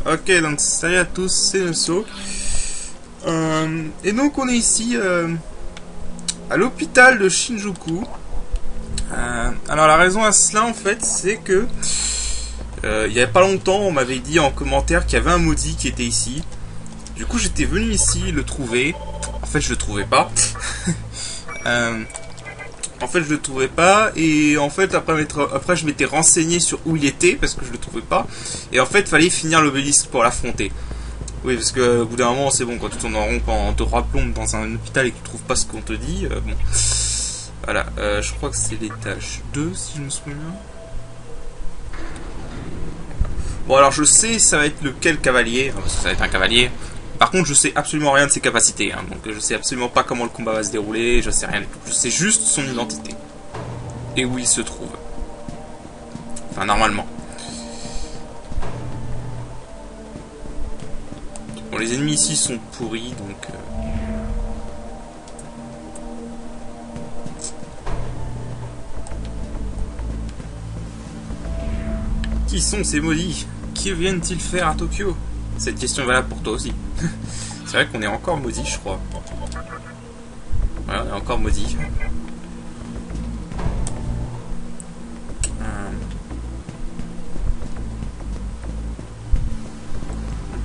Ok, donc salut à tous, c'est Nosso. Et donc on est ici à l'hôpital de Shinjuku. Alors la raison à cela en fait, c'est que il y a pas longtemps on m'avait dit en commentaire qu'il y avait un maudit qui était ici. Du coup j'étais venu ici le trouver. En fait je le trouvais pas. En fait je le trouvais pas et en fait après je m'étais renseigné sur où il était parce que je le trouvais pas. Et en fait il fallait finir l'obélisque pour l'affronter. Oui, parce que au bout d'un moment, c'est bon, quand tu tournes en rond pendant 2-3 plombes dans un hôpital et que tu trouves pas ce qu'on te dit, bon. Voilà, je crois que c'est l'étage 2, si je me souviens. Bon, alors je sais, ça va être lequel cavalier, parce que ça va être un cavalier. Par contre, je sais absolument rien de ses capacités, hein, donc je sais absolument pas comment le combat va se dérouler, je sais rien du tout. Je sais juste son identité. Et où il se trouve. Enfin, normalement. Bon, les ennemis ici sont pourris, donc... Qui sont ces maudits? Que viennent-ils faire à Tokyo? Cette question est valable pour toi aussi. C'est vrai qu'on est encore maudit, je crois. Ouais, on est encore maudit.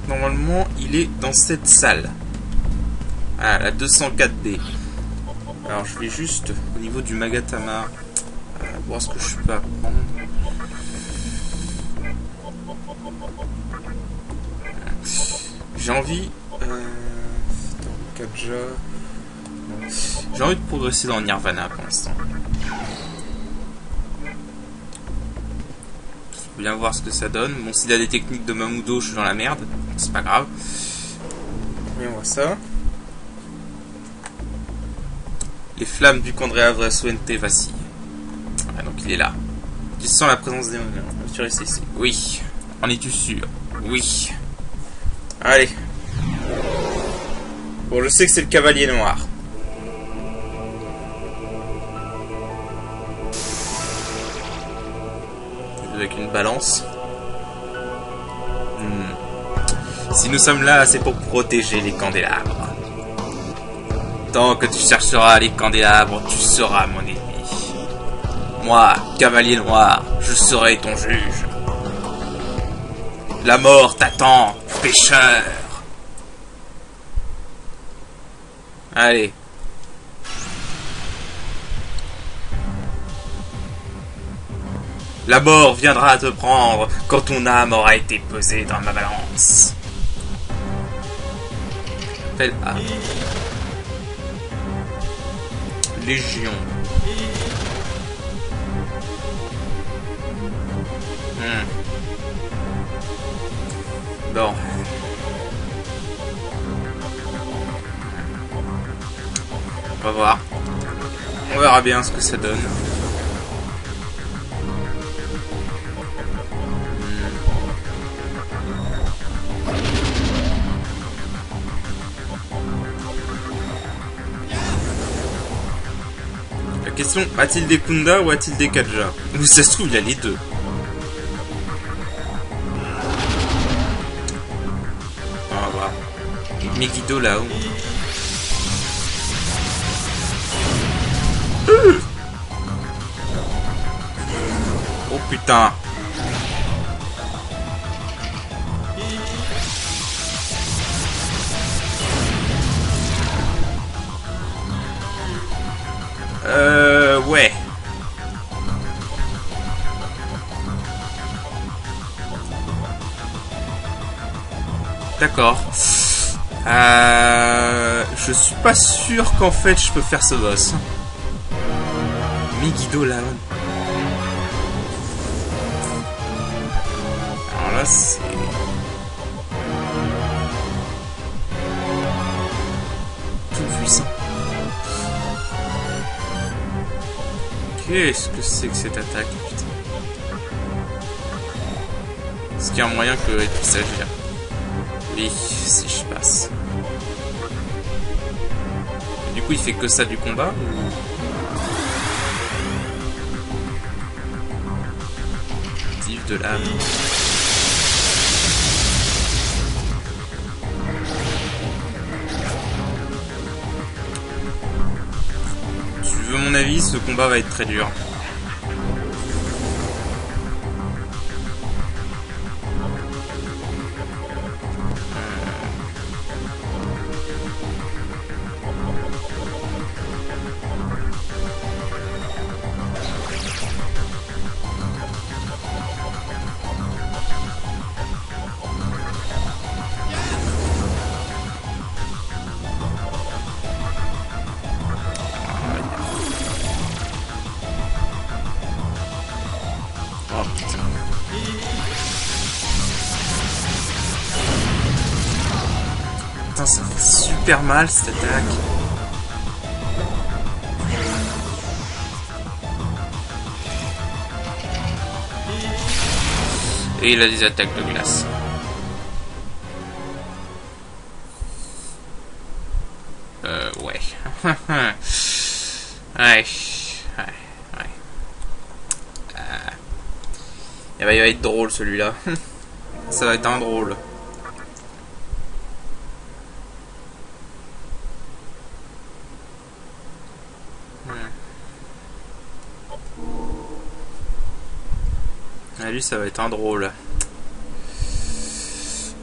Normalement, il est dans cette salle. Ah, la 204D. Alors, je vais juste, au niveau du Magatama, voir ce que je peux apprendre. J'ai envie... J'ai envie de progresser dans Nirvana pour l'instant. Je vais bien voir ce que ça donne. Bon, s'il a des techniques de Mamudo, je suis dans la merde. C'est pas grave. Voyons voir ça. Les flammes du Candrea Vrasuente vacillent. Ah, donc il est là. Tu sens la présence des sur SCC. Oui. En es-tu sûr? Oui. Allez. Bon, je sais que c'est le cavalier noir. Avec une balance. Si nous sommes là, c'est pour protéger les candélabres. Tant que tu chercheras les candélabres, tu seras mon ennemi. Moi, cavalier noir, je serai ton juge. La mort t'attend, pécheur. Allez. La mort viendra te prendre quand ton âme aura été pesée dans ma balance. Appelle à Légion. Bon. On va voir. On verra bien ce que ça donne. La question, a-t-il des Kunda ou a-t-il des Kaja? Ou ça se trouve, il y a les deux. On va voir. Megiddo là-haut. Oh putain. Ouais. D'accord. Je suis pas sûr qu'en fait je peux faire ce boss. Megiddo là. Alors là c'est... tout puissant. Qu'est-ce que c'est que cette attaque, putain? Est-ce qu'il y a un moyen que elle puisse agir? Oui, si je passe. Et du coup, il fait que ça du combat ou... de l'âme. avis, ce combat va être très dur. Oh putain. Putain, ça fait super mal cette attaque. Et il a des attaques de glace. Ouais. Ouais. Il va être drôle celui-là. Ça va être un drôle. Ah, lui, ça va être un drôle.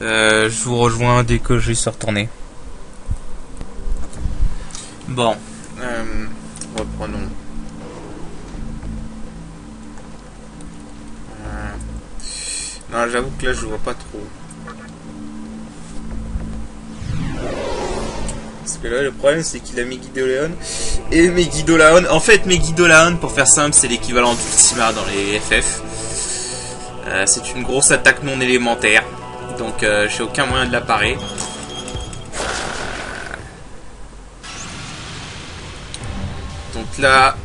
Je vous rejoins dès que je suis retourné. Bon. Reprenons. Non, j'avoue que là, je vois pas trop. Parce que là, le problème, c'est qu'il a Megidolaon. Et Megidolaon... En fait, Megidolaon, pour faire simple, c'est l'équivalent d'Ultima dans les FF. C'est une grosse attaque non élémentaire. Donc, j'ai aucun moyen de la parer. Donc là...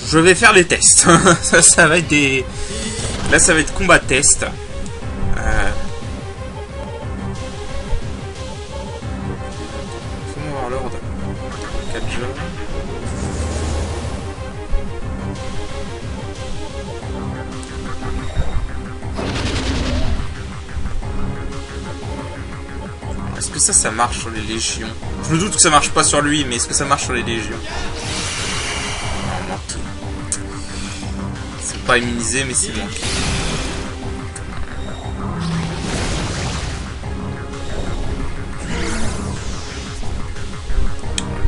je vais faire les tests. ça va être des... Là, ça va être combat test. Faut voir l'ordre. 4 jeux. Est-ce que ça marche sur les légions? Je me doute que ça marche pas sur lui, mais est-ce que ça marche sur les légions? Non, manqué. C'est pas immunisé, mais c'est manqué.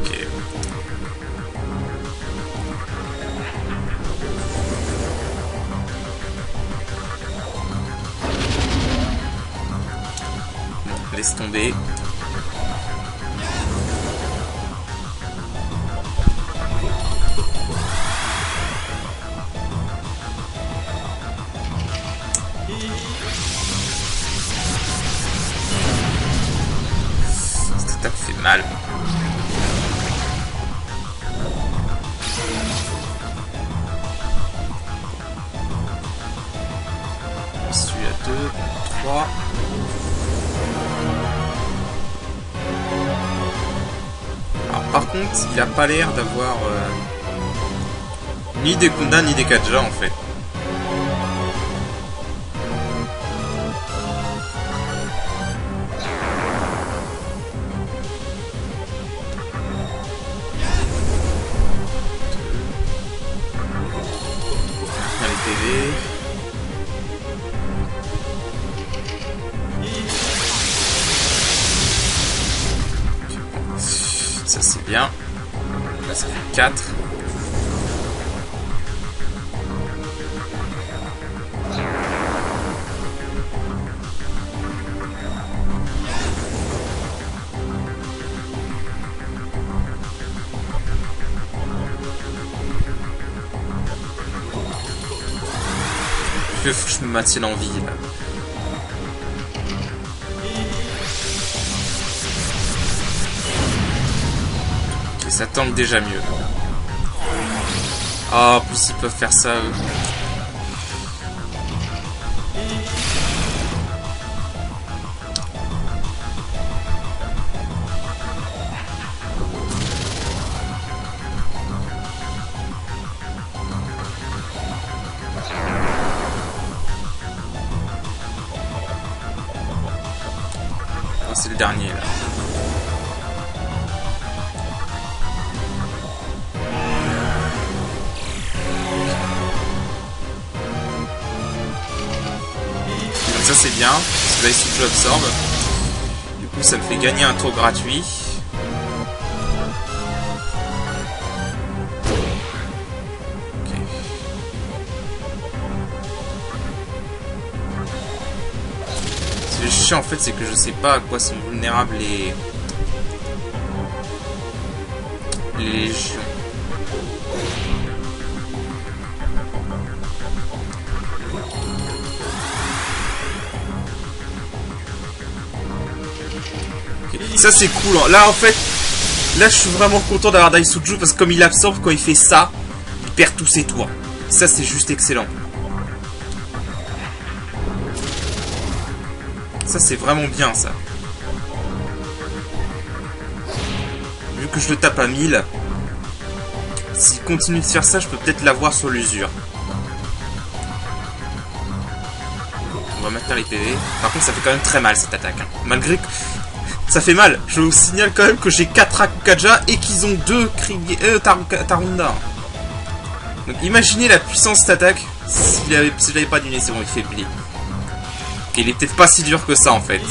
Ok. Bon, laisse tomber. Cette attaque fait mal. Celui à 2, 3. Alors par contre, il a pas l'air d'avoir ni des Kunda ni des Kaja en fait. Ça c'est bien. Là ça fait 4. Il faut que je me maintienne en vie là. Ok, ça tente déjà mieux. Ah, en plus ils peuvent faire ça eux. C'est le dernier là. ça c'est bien, parce que là il se joue absorbe. Du coup ça me fait gagner un tour gratuit. Ok. Ce qui est chiant en fait c'est que je sais pas à quoi sont vulnérables les légions. Ça c'est cool, hein. Là en fait, là je suis vraiment content d'avoir Daisuju parce que comme il absorbe quand il fait ça, il perd tous ses tours. Ça c'est juste excellent. Ça c'est vraiment bien ça. Vu que je le tape à 1000, s'il continue de faire ça, je peux peut-être l'avoir sur l'usure. On va maintenir les PV. Par contre ça fait quand même très mal cette attaque, hein. Malgré que... Ça fait mal. Je vous signale quand même que j'ai 4 Akukaja et qu'ils ont 2 Tarunda. Donc imaginez la puissance de cette attaque si je l'avais pas diminué, c'est bon, il faiblit. Ok, il est peut-être pas si dur que ça en fait.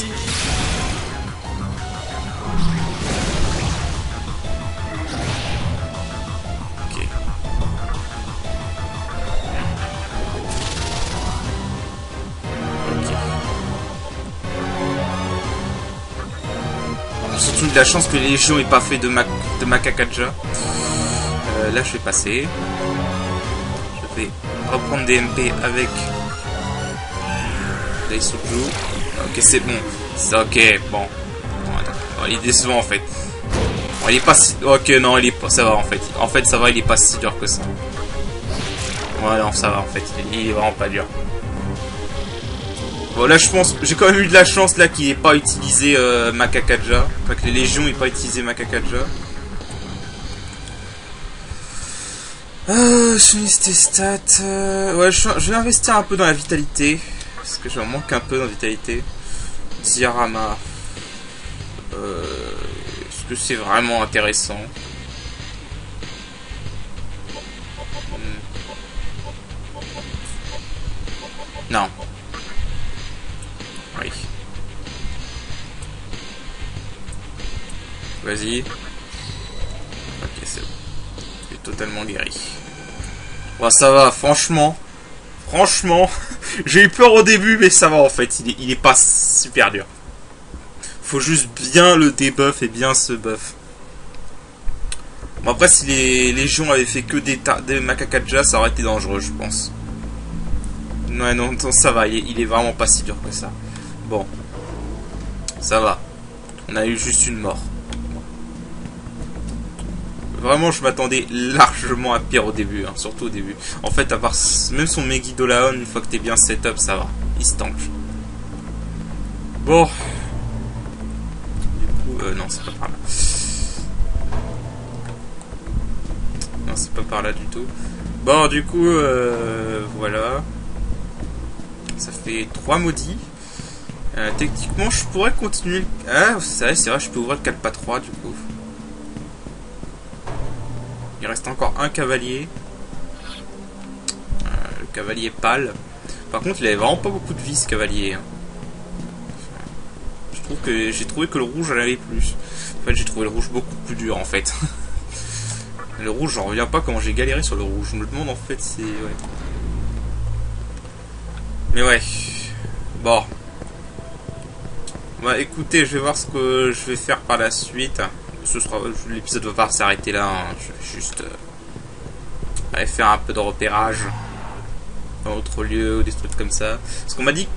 Ok. Surtout de la chance que les légions aient pas fait de Makakaja. Là je vais passer. Je vais reprendre des MP avec Daisuju. Ok c'est bon. C'est ok, bon. Oh, il est décevant en fait. Bon, il est pas si... Ok non, il est pas... ça va en fait. En fait ça va, il est pas si dur que ça. Ouais non ça va en fait. Il est vraiment pas dur. Bon là je pense, j'ai quand même eu de la chance là qu'il n'ait pas utilisé Makakaja. Enfin que les légions n'aient pas utilisé Makakaja. Je finis tes stats. Ouais je vais investir un peu dans la vitalité. Parce que j'en manque un peu dans la vitalité. Diarama. Est-ce que c'est vraiment intéressant? Non. Oui. Vas-y. Ok, c'est bon. Je suis totalement guéri. Bon, ça va, franchement. Franchement, j'ai eu peur au début, mais ça va en fait. Il est pas super dur. Faut juste bien le debuff et bien se buff. Bon, après, si les légions avaient fait que des Makakaja, ça aurait été dangereux, je pense. Ouais, non, ça va, il est vraiment pas si dur que ça. Bon. Ça va. On a eu juste une mort. Vraiment, je m'attendais largement à pire au début, hein, surtout au début. En fait, à part même son Megidolaon, une fois que t'es bien setup, ça va. Il se tank. Bon. Du coup, non, c'est pas par là. Non, c'est pas par là du tout. Bon, du coup, voilà. Ça fait 3 maudits. Techniquement, je pourrais continuer. Ah, c'est vrai, je peux ouvrir le Kalpa 3 du coup. Il reste encore un cavalier. Le cavalier pâle. Par contre, il avait vraiment pas beaucoup de vie ce cavalier. J'ai trouvé que le rouge en avait plus. En fait, j'ai trouvé le rouge beaucoup plus dur en fait. Le rouge, j'en reviens pas comment j'ai galéré sur le rouge. Je me demande en fait c'est. Ouais. Mais ouais. Bon. Bah écoutez, je vais voir ce que je vais faire par la suite. L'épisode va pas s'arrêter là, hein. Je vais juste aller faire un peu de repérage dans d'autres lieux ou des trucs comme ça. Parce qu'on m'a dit,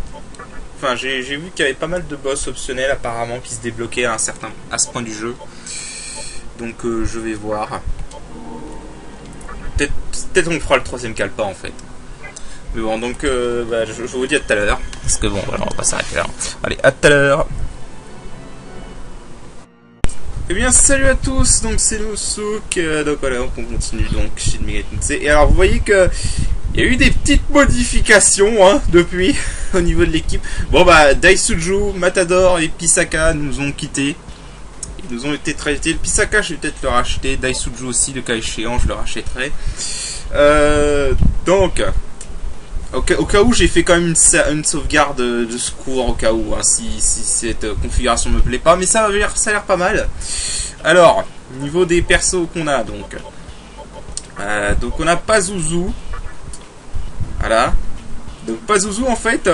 enfin j'ai vu qu'il y avait pas mal de boss optionnels apparemment qui se débloquaient à ce point du jeu. Donc je vais voir. Peut-être on fera le 3ème Kalpa en fait. Mais bon, donc je vous dis à tout à l'heure. Parce que bon, voilà, on va pas s'arrêter là. Allez, à tout à l'heure. Eh bien, salut à tous, donc c'est Nosouk, donc voilà, on continue donc chez Megatensei. Et alors, vous voyez que il y a eu des petites modifications, hein, depuis, au niveau de l'équipe. Bon, bah, Daisuju, Matador et Pisaka nous ont quittés. Ils nous ont été traités. Le Pisaka, je vais peut-être le racheter. Daisuju aussi, le cas échéant, je le rachèterai. Donc, Au cas où, j'ai fait quand même une sauvegarde de secours au cas où, hein, si cette configuration me plaît pas, mais ça a l'air pas mal. Alors, niveau des persos qu'on a, donc on a Pazuzu. Voilà. Donc Pazuzu, en fait,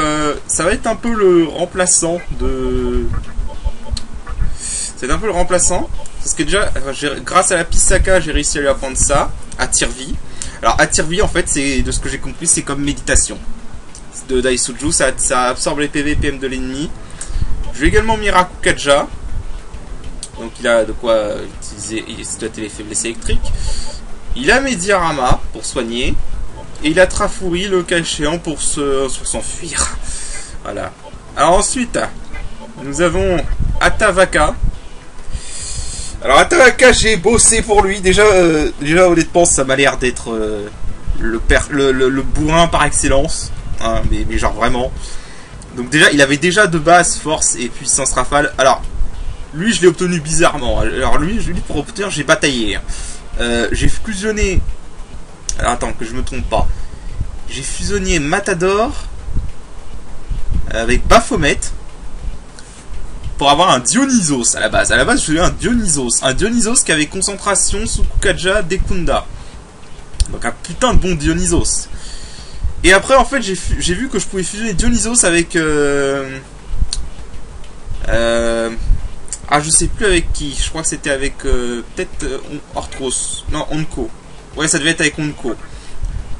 ça va être un peu le remplaçant de... C'est un peu le remplaçant. Parce que déjà, grâce à la Pisaka, j'ai réussi à lui apprendre ça, à tire-vie. Alors, à tire-vie, en fait, c'est de ce que j'ai compris, c'est comme méditation. De Daisuju, ça absorbe les PV PM de l'ennemi. Je lui ai également mis Rakukaja. Donc, il a de quoi utiliser, exploiter les faiblesses électriques. Il a Mediarama pour soigner. Et il a Trafuri, le cas échéant, pour s'enfuir. Voilà. Alors, ensuite, nous avons Atavaka. Alors Atavaka, j'ai bossé pour lui. Déjà honnêtement, ça m'a l'air d'être le bourrin par excellence, hein, mais genre vraiment. Donc déjà, il avait déjà de base force et puissance rafale. Alors lui, je l'ai obtenu bizarrement. Alors lui, pour obtenir, j'ai bataillé. J'ai fusionné. Alors attends, que je me trompe pas. J'ai fusionné Matador avec Baphomet. Pour avoir un Dionysos à la base. À la base, je voulais un Dionysos. Un Dionysos qui avait concentration Sukukaja Dekunda. Donc un putain de bon Dionysos. Et après, en fait, j'ai vu que je pouvais fusionner Dionysos avec... je sais plus avec qui. Je crois que c'était avec... peut-être Orthros. Non, Onko. Ouais, ça devait être avec Onko.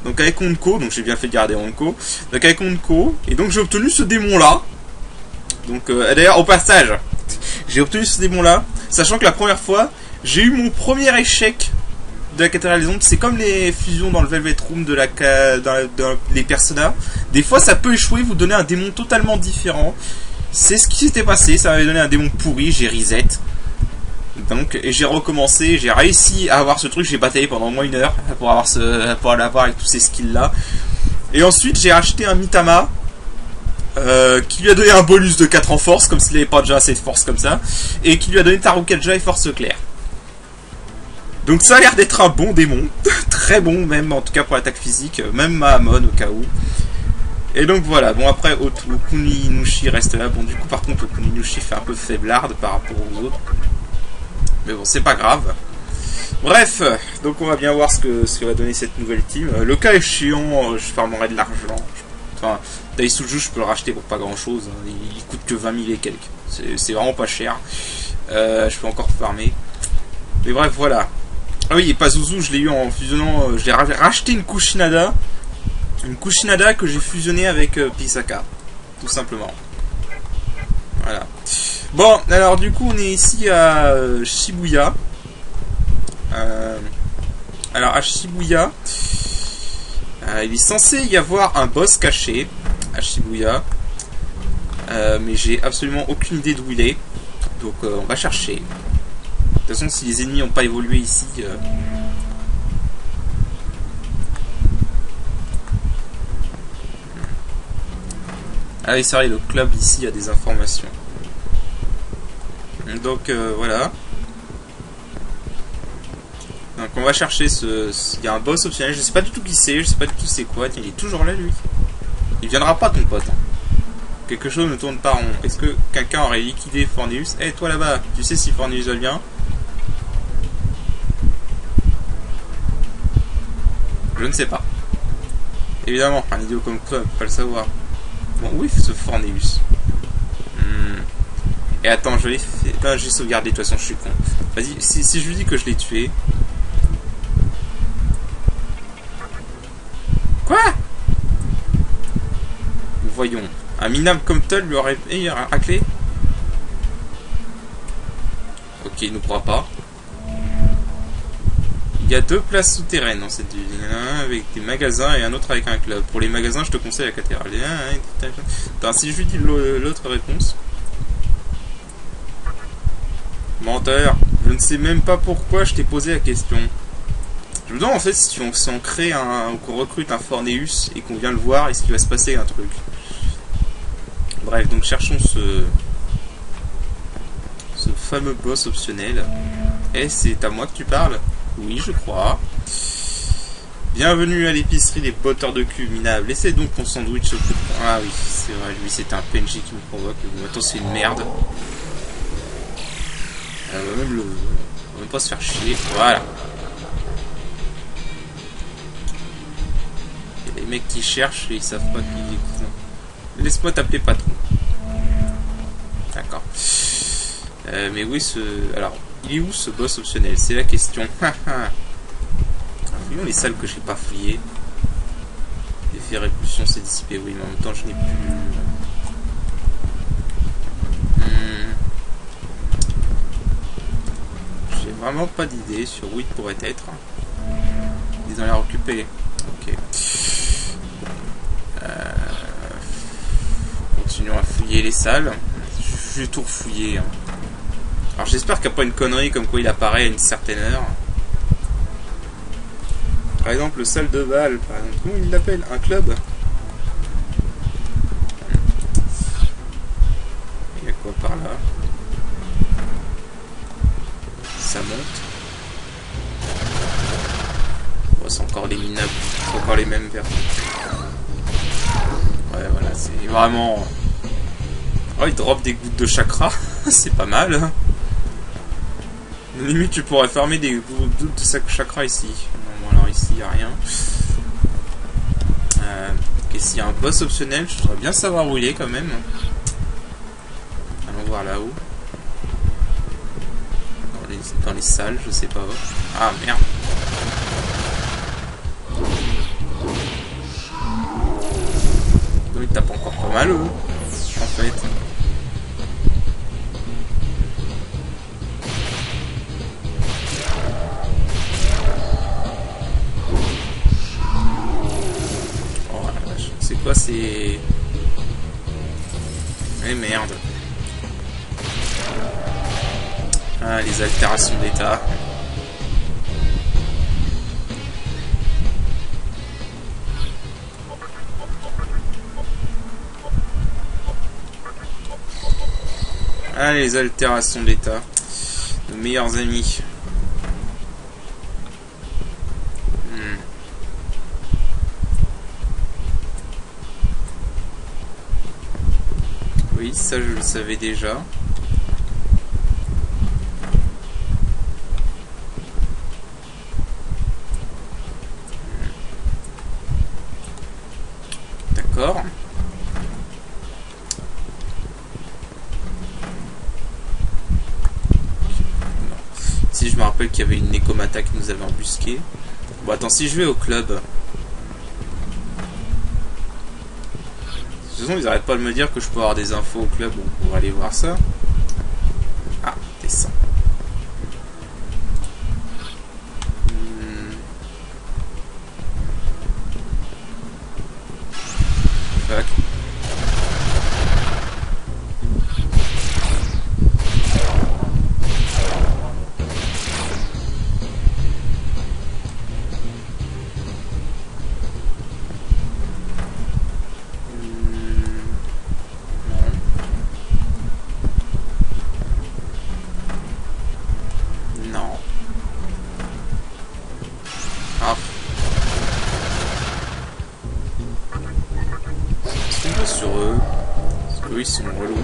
Donc avec Onko, donc j'ai bien fait de garder Onko. Donc avec Onko. Et donc j'ai obtenu ce démon-là. Donc d'ailleurs au passage, j'ai obtenu ce démon là, sachant que la première fois, j'ai eu mon premier échec de la cathédrale des ombres. C'est comme les fusions dans le Velvet Room dans les Persona. Des fois ça peut échouer, vous donner un démon totalement différent. C'est ce qui s'était passé, ça m'avait donné un démon pourri, j'ai reset. Donc, et j'ai recommencé, j'ai réussi à avoir ce truc, j'ai bataillé pendant au moins 1 heure pour l'avoir avec tous ces skills là. Et ensuite j'ai acheté un Mitama. Qui lui a donné un bonus de 4 en force, comme s'il n'avait pas déjà assez de force comme ça, et qui lui a donné Tarukaja et force claire. Donc ça a l'air d'être un bon démon, très bon même, en tout cas pour l'attaque physique, même Mahamon au cas où. Et donc voilà, bon après Okuninushi reste là, bon du coup par contre Okuninushi fait un peu faiblarde par rapport aux autres. Mais bon, c'est pas grave. Bref, donc on va bien voir ce que va donner cette nouvelle team. Le cas échéant, je farmerai de l'argent. Enfin, Daisuju, je peux le racheter pour pas grand chose. Il coûte que 20 000 et quelques. C'est vraiment pas cher. Je peux encore farmer. Mais bref, voilà. Ah oui, et Pazuzu, je l'ai eu en fusionnant. J'ai racheté une Kushinada. Une Kushinada que j'ai fusionnée avec Pisaka. Tout simplement. Voilà. Bon, alors du coup, on est ici à Shibuya. Alors, à Shibuya. Il est censé y avoir un boss caché à Shibuya, mais j'ai absolument aucune idée d'où il est, donc on va chercher. De toute façon, si les ennemis n'ont pas évolué ici, ah oui, c'est vrai, le club ici a des informations. Donc voilà. Donc on va chercher il y a un boss optionnel, je sais pas du tout qui c'est, je sais pas du tout c'est quoi. Tiens, il est toujours là lui. Il viendra pas ton pote. Hein. Quelque chose ne tourne pas rond. Est-ce que quelqu'un aurait liquidé Forneus? Eh toi là-bas, tu sais si Forneus va bien? Je ne sais pas. Évidemment, un idiot comme toi ne peut pas le savoir. Bon, où est ce Forneus? Et attends, je l'ai fait. Non, j'ai sauvegardé, de toute façon je suis con. Vas-y, si je lui dis que je l'ai tué. Quoi? Voyons. Un minable comme Toll lui aurait raclé? Ok, il ne croit pas. Il y a 2 places souterraines dans cette ville. Un avec des magasins et un autre avec un club. Pour les magasins, je te conseille la cathédrale. Attends, si je lui dis l'autre réponse. Menteur, je ne sais même pas pourquoi je t'ai posé la question. Je me demande en fait si on crée qu'on recrute un Forneus et qu'on vient le voir, est-ce qu'il va se passer un truc. Bref, donc cherchons ce fameux boss optionnel. Eh, c'est à moi que tu parles? Oui, je crois. Bienvenue à l'épicerie des botteurs de cul minables. Laissez donc mon sandwich au coup de poing. Ah oui, c'est vrai, lui c'était un PNJ qui me provoque. Bon, attends, c'est une merde. On va même pas se faire chier. Voilà. Et les mecs qui cherchent et ils savent pas qui est con. Laisse-moi t'appeler patron. D'accord. Mais oui, alors, il est où ce boss optionnel? C'est la question. Fouillons les salles que j'ai pas fouillées. L'effet répulsion s'est dissipé, oui, mais en même temps je n'ai plus... J'ai vraiment pas d'idée sur où il pourrait être. Ils ont l'air occupés. Ok. Continuons à fouiller les salles. Je vais tout refouiller. Alors j'espère qu'après une connerie comme quoi il apparaît à une certaine heure. Par exemple, le salle de bal, par exemple. Comment il l'appelle? Un club? Il y a quoi par là? Ça monte. Oh, c'est encore les minables. C'est encore les mêmes versions. Ouais, voilà, c'est vraiment... Oh, il drop des gouttes de chakra. C'est pas mal. Hein. Limite, tu pourrais fermer des gouttes de chakra ici. Non, bon, alors ici, il n'y a rien. Qu'est-ce qu'il y a un boss optionnel? Je voudrais bien savoir où il est quand même. Allons voir là-haut. Dans les salles, je sais pas. Ah, merde. Il tape encore pas mal, eux, en fait. Oh la vache. C'est quoi, c'est... Eh merde. Ah, les altérations d'état. Ah, les altérations d'état. Nos meilleurs amis. Oui, ça je le savais déjà. D'accord. Si je me rappelle qu'il y avait une Nekomata qui nous avait embusqué. Bon, attends, si je vais au club... De toute façon, ils arrêtent pas de me dire que je peux avoir des infos au club. Bon, on va aller voir ça. Ah, descends. Fuck. Sur eux, parce que ils sont relous.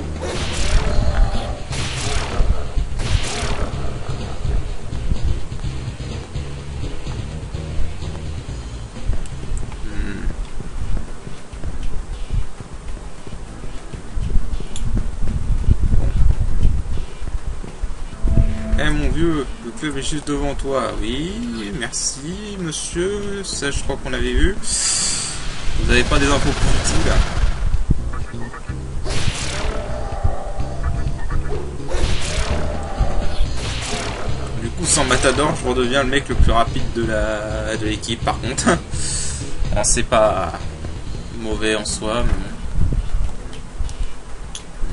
Eh mon vieux, le club est juste devant toi. Oui, merci monsieur, ça je crois qu'on l'avait vu. Vous n'avez pas des infos plus utiles? Du coup, sans Matador, je redeviens le mec le plus rapide de l'équipe par contre. Bon, c'est pas mauvais en soi, mais bon.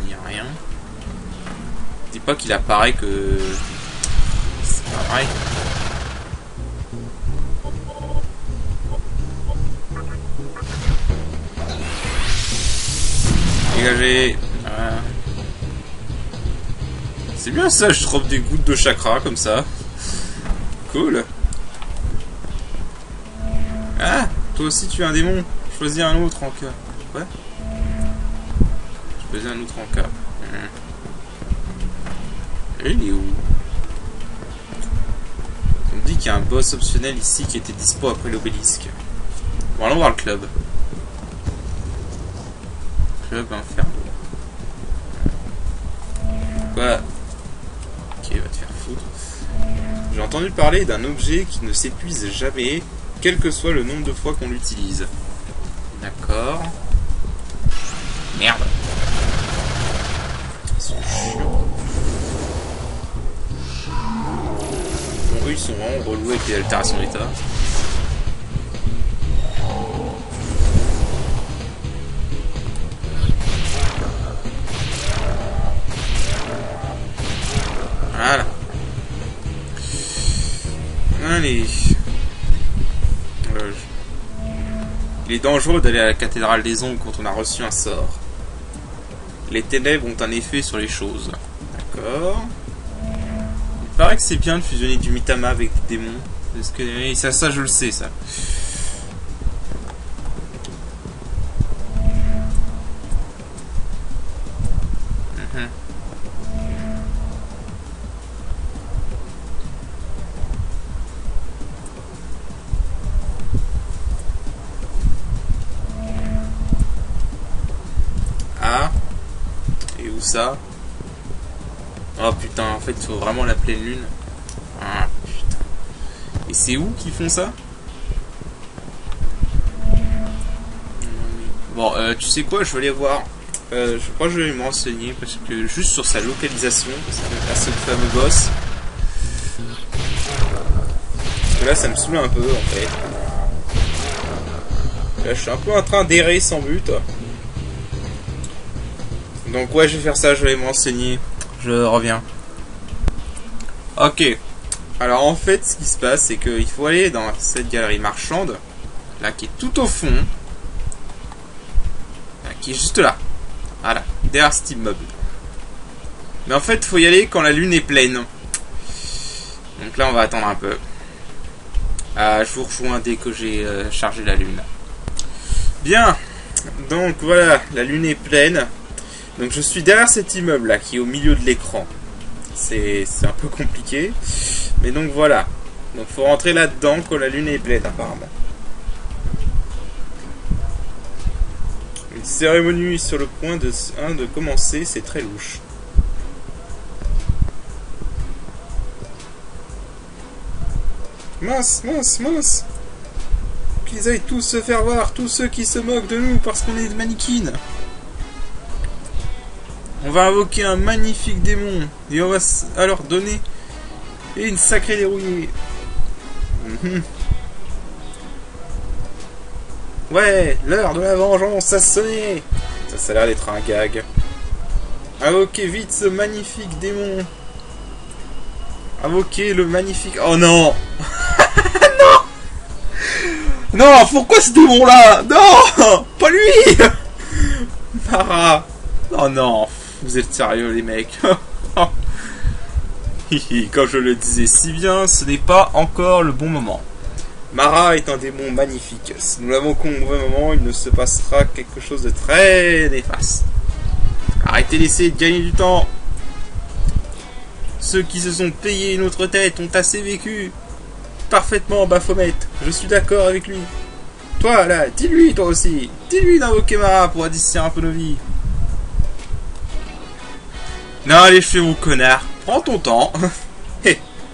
Il n'y a rien. Dis pas qu'il apparaît que... C'est pas vrai. Dégagez. Voilà. C'est bien ça, je drop des gouttes de chakra comme ça. Cool. Toi aussi tu es un démon. Choisis un autre en cas. Ouais. Choisis un autre en cas. Et il est où? On me dit qu'il y a un boss optionnel ici qui était dispo après l'obélisque. Bon, allons voir le club. Club Inferno. Quoi? Ok, va te faire foutre. J'ai entendu parler d'un objet qui ne s'épuise jamais, quel que soit le nombre de fois qu'on l'utilise. D'accord. Merde. Ils sont chiants. Bon, eux, ils sont vraiment relous avec les altérations d'état. Voilà. Allez. Il est dangereux d'aller à la cathédrale des ombres quand on a reçu un sort. Les ténèbres ont un effet sur les choses. D'accord. Il paraît que c'est bien de fusionner du Mitama avec des démons. Parce que ça je le sais, ça. Ça. Oh putain, en fait il faut vraiment la pleine lune. Ah putain. Et c'est où qu'ils font ça? Bon, tu sais quoi, je vais aller voir. Je crois que je vais me renseigner parce que juste sur sa localisation, parce que à ce fameux boss. Parce que là ça me saoule un peu en fait. Là je suis un peu en train d'errer sans but. Donc ouais, je vais faire ça, je vais m'enseigner. Je reviens. Ok. Alors en fait, ce qui se passe, c'est qu'il faut aller dans cette galerie marchande, là, qui est tout au fond. Là, qui est juste là. Voilà, derrière cet immeuble. Mais en fait, il faut y aller quand la lune est pleine. Donc là, on va attendre un peu. Je vous rejoins dès que j'ai chargé la lune. Bien. Donc voilà, la lune est pleine. Donc je suis derrière cet immeuble là qui est au milieu de l'écran. C'est un peu compliqué. Mais donc voilà. Donc faut rentrer là-dedans quand la lune est pleine apparemment. Une cérémonie sur le point de commencer, c'est très louche. Mince, mince, mince. Qu'ils aillent tous se faire voir, tous ceux qui se moquent de nous parce qu'on est des mannequins. On va invoquer un magnifique démon et on va alors donner une sacrée dérouillée. Ouais, l'heure de la vengeance a sonné. Ça a l'air d'être un gag. Invoquez vite ce magnifique démon. Invoquez le magnifique... Oh non. Non. Non, pourquoi ce démon là? Non. Pas lui. Mara. Oh non. Vous êtes sérieux les mecs? Comme je le disais si bien, ce n'est pas encore le bon moment. Mara est un démon magnifique. Si nous l'invoquons au mauvais moment, il ne se passera quelque chose de très néfaste. Arrêtez d'essayer de gagner du temps. Ceux qui se sont payés notre tête ont assez vécu. Parfaitement, Baphomet. Je suis d'accord avec lui. Toi là, dis-lui toi aussi. Dis-lui d'invoquer Mara pour adoucir un peu nos vies. Non, allez, fais-vous, connard. Prends ton temps.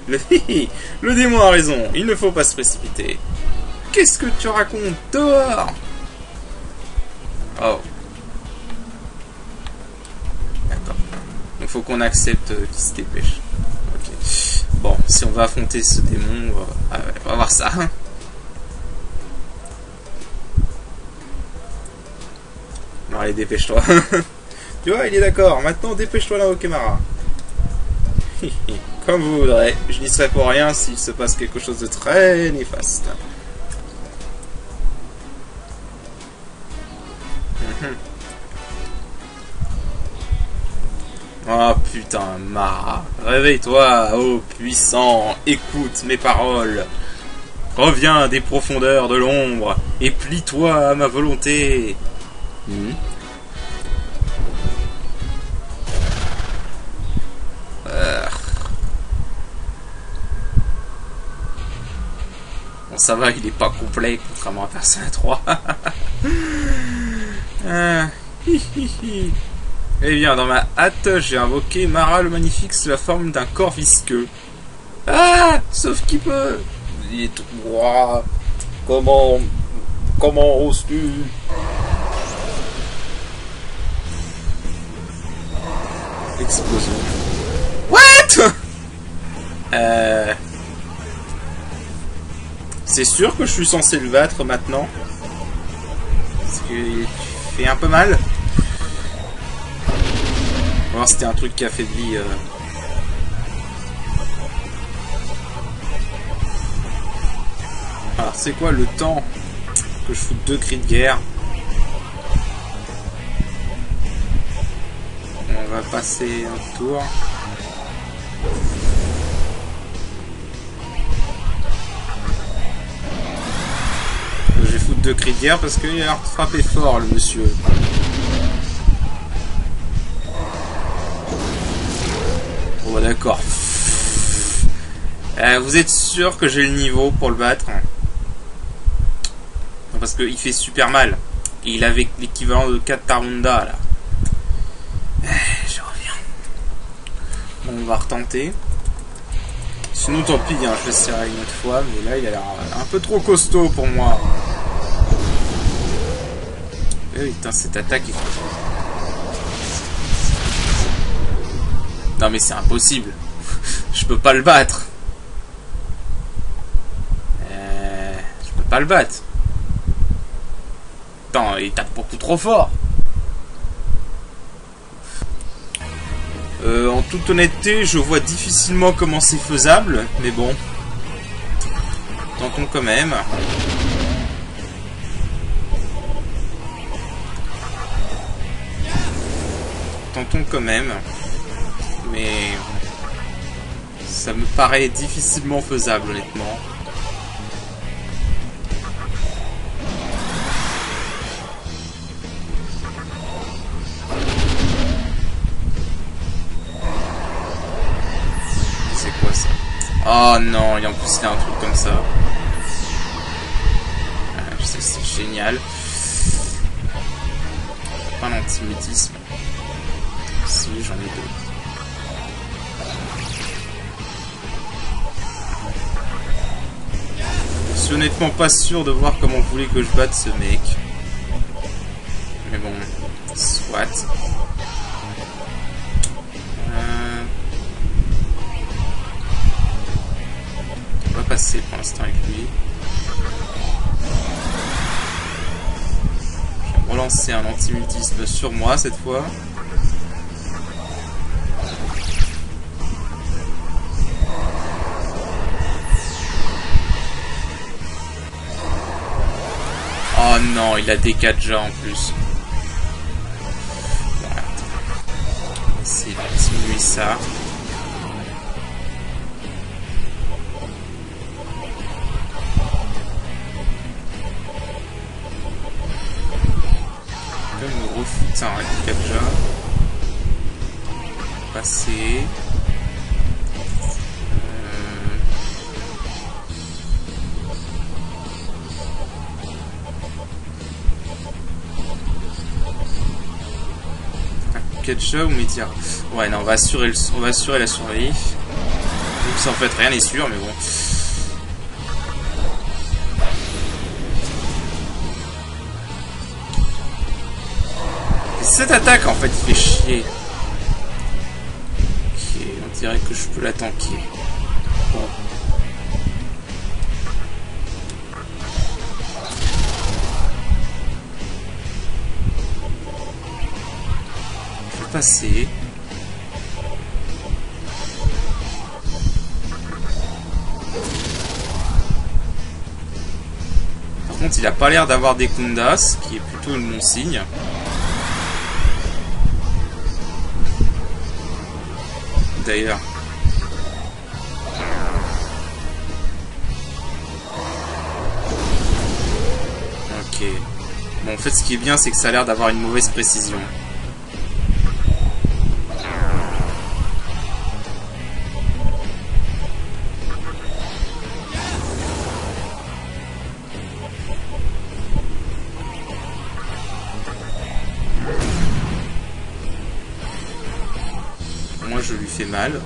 Le démon a raison. Il ne faut pas se précipiter. Qu'est-ce que tu racontes? Dehors. Oh. D'accord. Donc, faut qu'on accepte qu'il se dépêche. Ok. Bon, si on va affronter ce démon, on va voir ça. Non, allez, dépêche-toi. Tu vois, il est d'accord. Maintenant, dépêche-toi là, Okemara. Comme vous voudrez. Je n'y serai pour rien s'il se passe quelque chose de très néfaste. Oh putain, Mara. Réveille-toi, oh puissant. Écoute mes paroles. Reviens des profondeurs de l'ombre et plie-toi à ma volonté. Bon, ça va, il est pas complet, contrairement à Persona 3. Eh bien, dans ma hâte, j'ai invoqué Mara le Magnifique sous la forme d'un corps visqueux. Ah, sauf qu'il peut. Il est tout droit. Comment oses-tu? Explosion. What? C'est sûr que je suis censé le battre maintenant. Parce qu'il fait un peu mal. Bon, c'était un truc qui affaiblit. Alors, c'est quoi le temps que je foute 2 cris de guerre? On va passer un tour. Je vais foutre 2 cris de guerre parce qu'il a l'air de frapper fort, le monsieur. Bon, d'accord. Vous êtes sûr que j'ai le niveau pour le battre? Non, parce qu'il fait super mal. Et il avait l'équivalent de 4 Tarunda, là. Je reviens. Bon, on va retenter. Sinon, tant pis, hein, je vais essayer une autre fois. Mais là, il a l'air un peu trop costaud pour moi. Eh oui, putain, cette attaque est... Non, mais c'est impossible. Je peux pas le battre. Je peux pas le battre. Attends, il tape beaucoup trop fort. En toute honnêteté, je vois difficilement comment c'est faisable, mais bon. Tentons quand même. Tentons quand même. Mais... ça me paraît difficilement faisable, honnêtement. C'est quoi ça? Oh non, il y a en plus il y a un truc comme ça. Je sais, c'est génial. Pas l'antimétisme. Si, j'en ai 2. Je suis honnêtement pas sûr de voir comment vous voulez que je batte ce mec. Mais bon, soit. On va passer pour l'instant avec lui. Je vais relancer un anti-multisme sur moi cette fois. Oh non, il a des 4J en plus. Voilà. On va essayer de diminuer ça. Je vais me refoutre un 4J. Passer. Ketchup ou Métia. Ouais, non, on va assurer la survie. Donc ça en fait rien n'est sûr, mais bon. Et cette attaque en fait il fait chier. Ok, on dirait que je peux la tanker. Bon. Passer. Par contre, il a pas l'air d'avoir des Kundas, ce qui est plutôt le bon signe. D'ailleurs. Ok. Bon, en fait, ce qui est bien, c'est que ça a l'air d'avoir une mauvaise précision. Moi, je lui fais mal.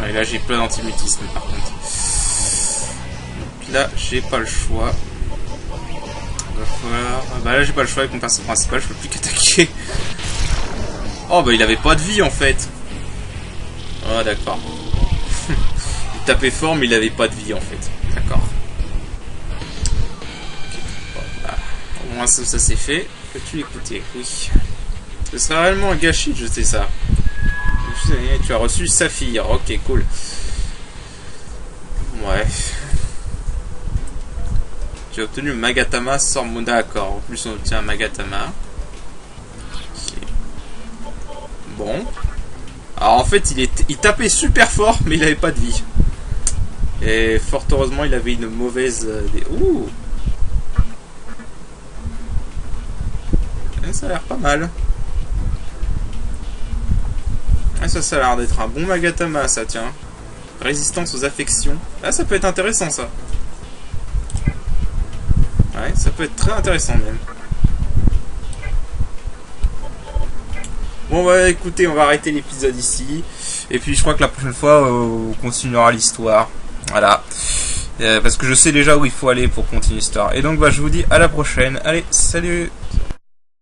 Et là j'ai plein d'antimutisme par contre. Donc là j'ai pas le choix. Va falloir... Bah là j'ai pas le choix avec mon perso principal, je peux plus qu'attaquer. Oh bah il avait pas de vie en fait. Oh d'accord. Il tapait fort mais il avait pas de vie en fait. D'accord. Okay. Bon, bah, au moins ça c'est fait. Peux-tu l'écouter? Oui. Ce serait réellement un gâchis de jeter ça. Tu as reçu Saphir, ok cool. Ouais. Tu as obtenu Magatama sort mon d'accord. En plus on obtient un Magatama. Okay. Bon. Alors en fait il tapait super fort mais il avait pas de vie. Et fort heureusement il avait une mauvaise... Ouh. Et ça a l'air pas mal. Ah, ça a l'air d'être un bon Magatama, ça, tiens. Résistance aux affections. Ah, ça peut être intéressant, ça. Ouais, ça peut être très intéressant, même. Bon, bah, écoutez, on va arrêter l'épisode ici. Et puis, je crois que la prochaine fois, on continuera l'histoire. Voilà. Parce que je sais déjà où il faut aller pour continuer l'histoire. Et donc, bah, je vous dis à la prochaine. Allez, salut!